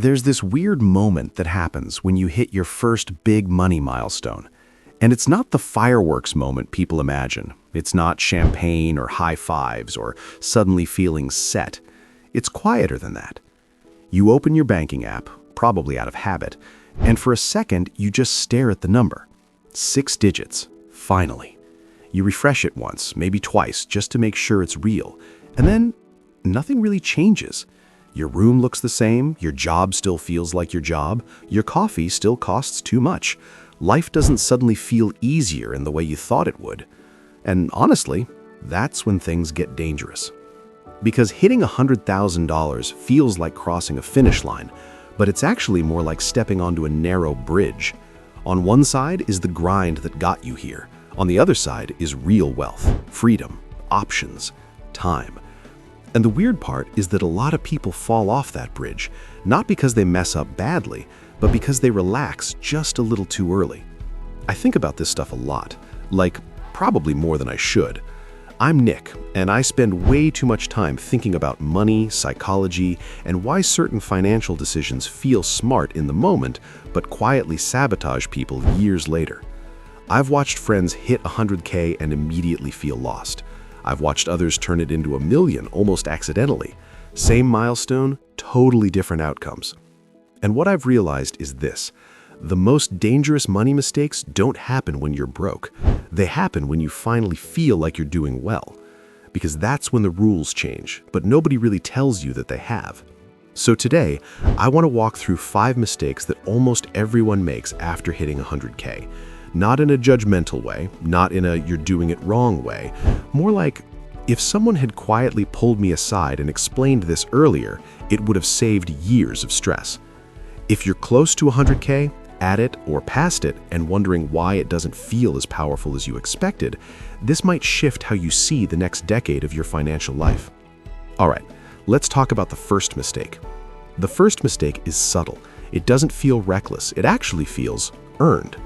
There's this weird moment that happens when you hit your first big money milestone. And it's not the fireworks moment people imagine. It's not champagne or high fives or suddenly feeling set. It's quieter than that. You open your banking app, probably out of habit, and for a second you just stare at the number. 6 digits, finally. You refresh it once, maybe twice, just to make sure it's real. And then nothing really changes. Your room looks the same, your job still feels like your job, your coffee still costs too much. Life doesn't suddenly feel easier in the way you thought it would. And honestly, that's when things get dangerous. Because hitting $100,000 feels like crossing a finish line, but it's actually more like stepping onto a narrow bridge. On one side is the grind that got you here. On the other side is real wealth, freedom, options, time. And the weird part is that a lot of people fall off that bridge, not because they mess up badly, but because they relax just a little too early. I think about this stuff a lot, like probably more than I should. I'm Nick, and I spend way too much time thinking about money, psychology, and why certain financial decisions feel smart in the moment, but quietly sabotage people years later. I've watched friends hit 100K and immediately feel lost. I've watched others turn it into $1 million almost accidentally. Same milestone, totally different outcomes. And what I've realized is this: the most dangerous money mistakes don't happen when you're broke. They happen when you finally feel like you're doing well. Because that's when the rules change, but nobody really tells you that they have. So today, I want to walk through 5 mistakes that almost everyone makes after hitting 100K. Not in a judgmental way, not in a you're doing it wrong way. More like, if someone had quietly pulled me aside and explained this earlier, it would have saved years of stress. If you're close to 100K, at it or past it, and wondering why it doesn't feel as powerful as you expected, this might shift how you see the next decade of your financial life. All right, let's talk about the first mistake. The first mistake is subtle. It doesn't feel reckless. It actually feels earned.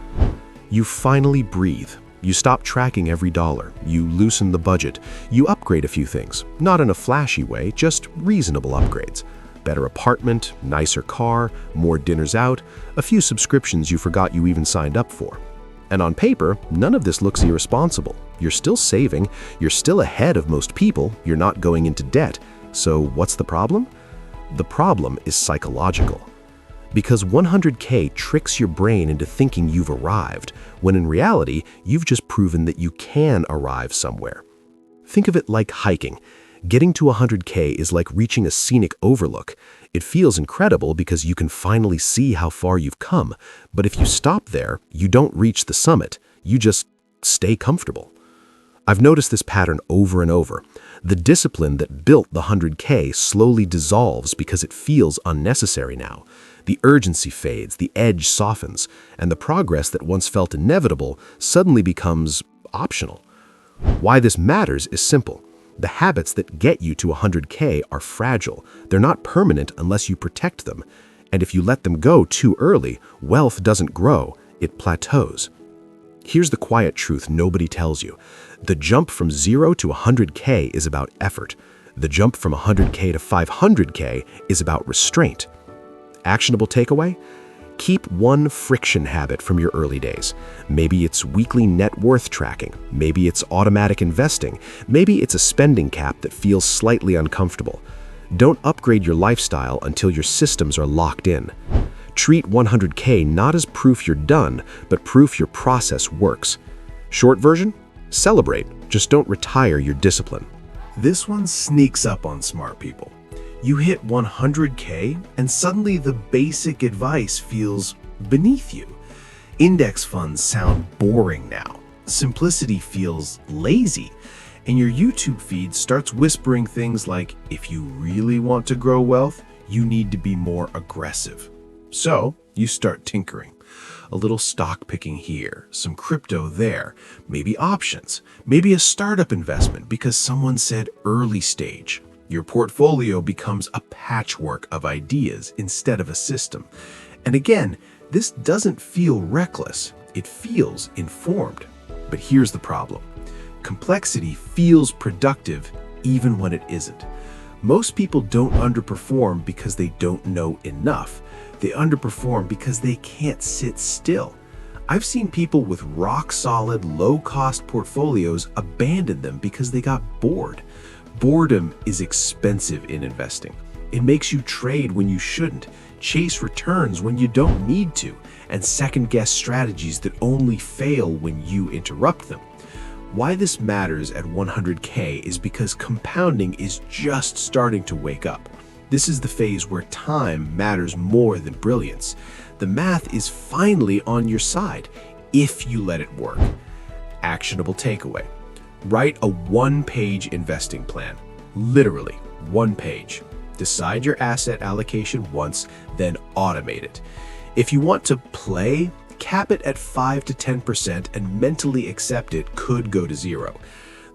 You finally breathe. You stop tracking every dollar. You loosen the budget. You upgrade a few things, not in a flashy way, just reasonable upgrades. Better apartment, nicer car, more dinners out, a few subscriptions you forgot you even signed up for. And on paper, none of this looks irresponsible. You're still saving, you're still ahead of most people, you're not going into debt. So what's the problem? The problem is psychological. Because 100K tricks your brain into thinking you've arrived, when in reality, you've just proven that you can arrive somewhere. Think of it like hiking. Getting to 100K is like reaching a scenic overlook. It feels incredible because you can finally see how far you've come, but if you stop there, you don't reach the summit, you just stay comfortable. I've noticed this pattern over and over. The discipline that built the 100K slowly dissolves because it feels unnecessary now. The urgency fades, the edge softens, and the progress that once felt inevitable suddenly becomes optional. Why this matters is simple. The habits that get you to 100K are fragile. They're not permanent unless you protect them. And if you let them go too early, wealth doesn't grow, it plateaus. Here's the quiet truth nobody tells you. The jump from 0 to 100K is about effort. The jump from 100K to 500K is about restraint. Actionable takeaway? Keep one friction habit from your early days. Maybe it's weekly net worth tracking. Maybe it's automatic investing. Maybe it's a spending cap that feels slightly uncomfortable. Don't upgrade your lifestyle until your systems are locked in. Treat 100K not as proof you're done, but proof your process works. Short version? Celebrate, just don't retire your discipline. This one sneaks up on smart people. You hit 100K and suddenly the basic advice feels beneath you. Index funds sound boring now. Simplicity feels lazy. And your YouTube feed starts whispering things like, if you really want to grow wealth, you need to be more aggressive. So you start tinkering. A little stock picking here, some crypto there, maybe options, maybe a startup investment because someone said early stage. Your portfolio becomes a patchwork of ideas instead of a system. And again, this doesn't feel reckless, it feels informed. But here's the problem. Complexity feels productive even when it isn't. Most people don't underperform because they don't know enough. They underperform because they can't sit still. I've seen people with rock-solid, low-cost portfolios abandon them because they got bored. Boredom is expensive in investing. It makes you trade when you shouldn't, chase returns when you don't need to, and second-guess strategies that only fail when you interrupt them. Why this matters at 100K is because compounding is just starting to wake up. This is the phase where time matters more than brilliance. The math is finally on your side, if you let it work. Actionable takeaway. Write a one-page investing plan. Literally, one page. Decide your asset allocation once, then automate it. If you want to play, cap it at 5 to 10% and mentally accept it could go to zero.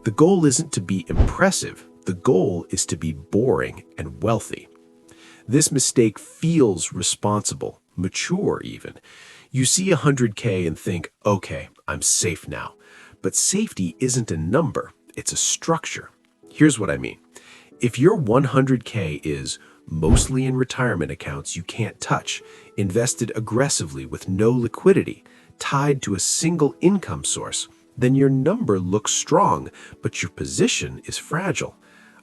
The goal isn't to be impressive. The goal is to be boring and wealthy. This mistake feels responsible, mature even. You see 100K and think, okay, I'm safe now. But safety isn't a number, it's a structure. Here's what I mean. If your 100K is mostly in retirement accounts you can't touch, invested aggressively with no liquidity, tied to a single income source, then your number looks strong, but your position is fragile.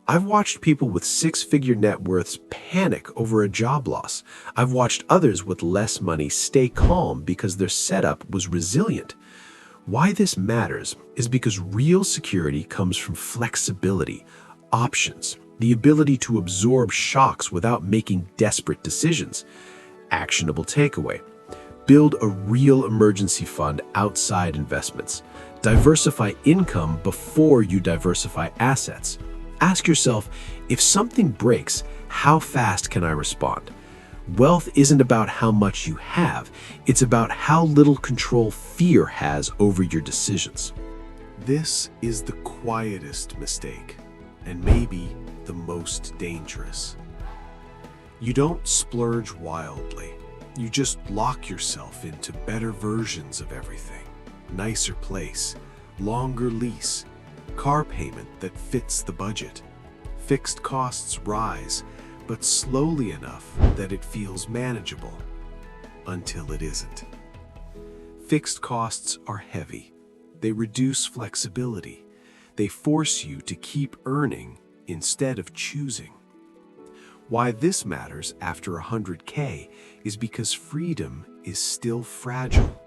I've watched people with six-figure net worths panic over a job loss. I've watched others with less money stay calm because their setup was resilient. Why this matters is because real security comes from flexibility, options, the ability to absorb shocks without making desperate decisions. Actionable takeaway. Build a real emergency fund outside investments. Diversify income before you diversify assets. Ask yourself, if something breaks, how fast can I respond? Wealth isn't about how much you have, it's about how little control fear has over your decisions. This is the quietest mistake, and maybe the most dangerous. You don't splurge wildly. You just lock yourself into better versions of everything. Nicer place, longer lease, car payment that fits the budget. Fixed costs rise, but slowly enough that it feels manageable, until it isn't. Fixed costs are heavy. They reduce flexibility. They force you to keep earning instead of choosing. Why this matters after 100K is because freedom is still fragile.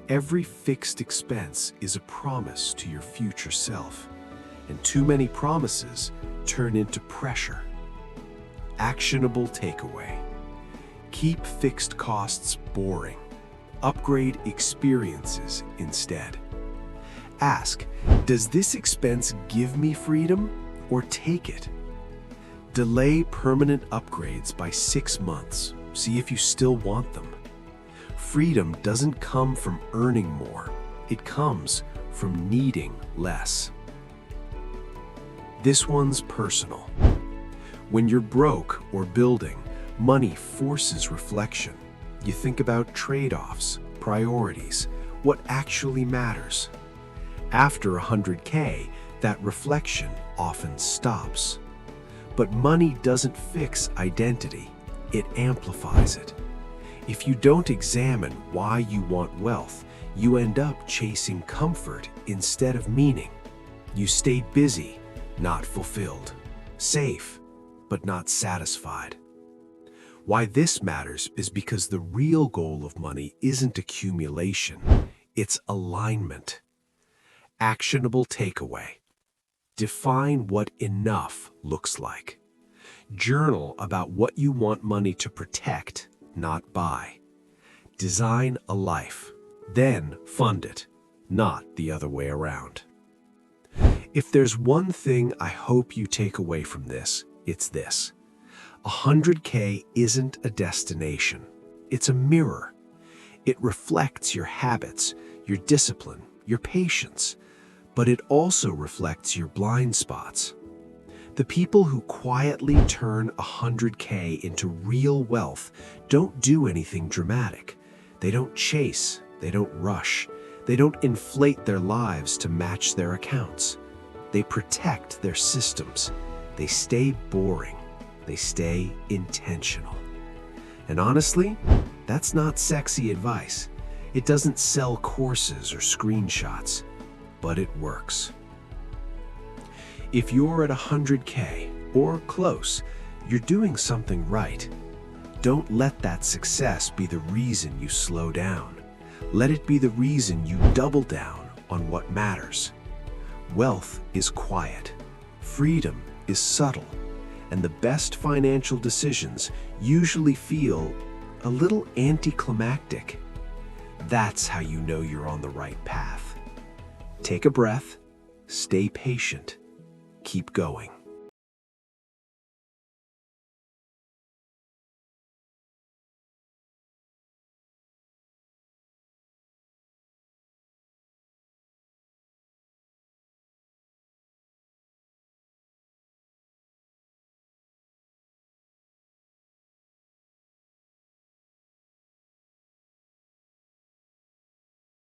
Every fixed expense is a promise to your future self, and too many promises turn into pressure. Actionable takeaway. Keep fixed costs boring. Upgrade experiences instead. Ask, does this expense give me freedom or take it? Delay permanent upgrades by 6 months. See if you still want them. Freedom doesn't come from earning more. It comes from needing less. This one's personal. When you're broke or building, money forces reflection. You think about trade-offs, priorities, what actually matters. After 100K, that reflection often stops. But money doesn't fix identity, it amplifies it. If you don't examine why you want wealth, you end up chasing comfort instead of meaning. You stay busy, not fulfilled. Safe, but not satisfied. Why this matters is because the real goal of money isn't accumulation, it's alignment. Actionable takeaway. Define what enough looks like. Journal about what you want money to protect, not buy. Design a life, then fund it, not the other way around. If there's one thing I hope you take away from this, it's this. 100K isn't a destination, it's a mirror. It reflects your habits, your discipline, your patience, but it also reflects your blind spots. The people who quietly turn 100K into real wealth don't do anything dramatic. They don't chase, they don't rush, they don't inflate their lives to match their accounts. They protect their systems. They stay boring. They stay intentional. And honestly, that's not sexy advice. It doesn't sell courses or screenshots, but it works. If you're at 100K or close, you're doing something right. Don't let that success be the reason you slow down. Let it be the reason you double down on what matters. Wealth is quiet. Freedom is subtle. And the best financial decisions usually feel a little anticlimactic. That's how you know you're on the right path. Take a breath, stay patient, keep going.